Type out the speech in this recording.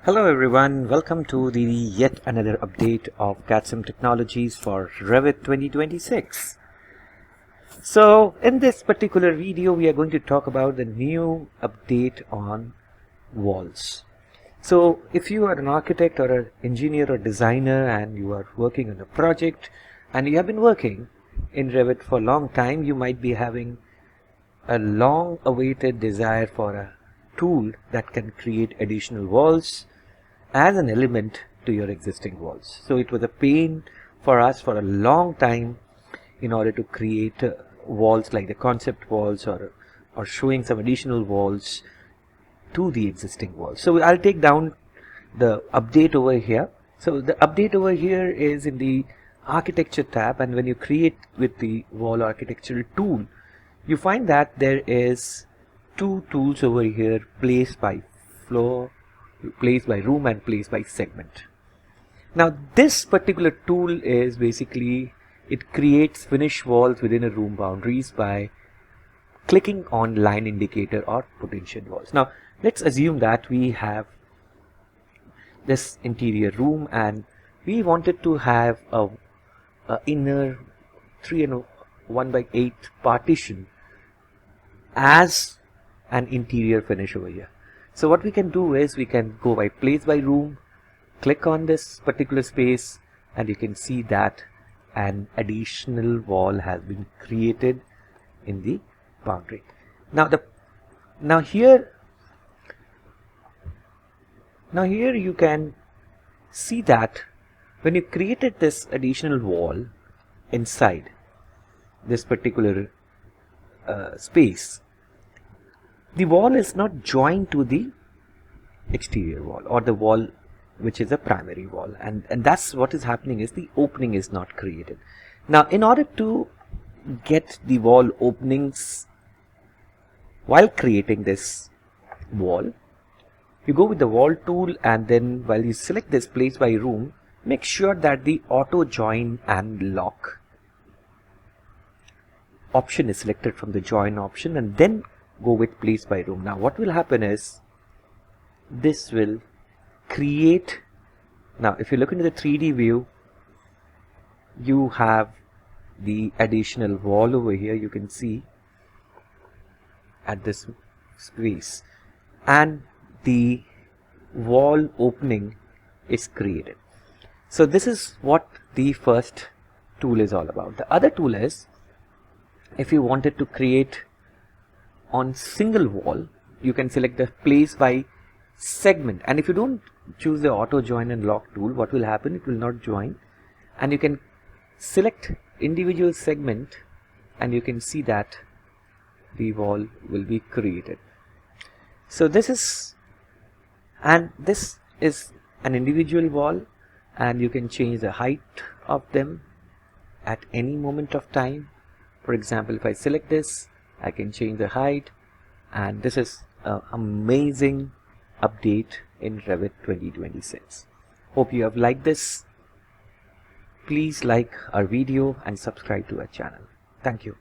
Hello everyone, welcome to the yet another update of CADCIM Technologies for Revit 2026. So in this particular video we are going to talk about the new update on walls. So if you are an architect or an engineer or designer and you are working on a project and you have been working in Revit for a long time, you might be having a long awaited desire for a tool that can create additional walls as an element to your existing walls. So it was a pain for us for a long time in order to create walls like the concept walls or showing some additional walls to the existing walls. So I'll take down the update over here. So the update over here is in the architecture tab, and when you create with the wall architectural tool, you find that there is two tools over here: place by floor, place by room, and place by segment. Now this particular tool is basically, it creates finished walls within a room boundaries by clicking on line indicator or potential walls. Now let's assume that we have this interior room and we wanted to have a inner 3 and 1 by 8 partition as an interior finish over here. So what we can do is we can go by place by room, click on this particular space, and you can see that an additional wall has been created in the boundary. Now here you can see that when you created this additional wall inside this particular space, the wall is not joined to the exterior wall or the wall which is a primary wall, and that's what is happening, is the opening is not created. Now in order to get the wall openings while creating this wall, you go with the wall tool, and then while you select this place by room, make sure that the auto join and lock option is selected from the join option, and then go with place by room. Now what will happen is this will create, now if you look into the 3D view, you have the additional wall over here, you can see at this space, and the wall opening is created. So this is what the first tool is all about. The other tool is, if you wanted to create on single wall, you can select the place by segment, and if you don't choose the auto join and lock tool, what will happen, it will not join, and you can select individual segment and you can see that the wall will be created. So this is an individual wall, and you can change the height of them at any moment of time. For example, if I select this, I can change the height, and this is an amazing update in Revit 2026. Hope you have liked this. Please like our video and subscribe to our channel. Thank you.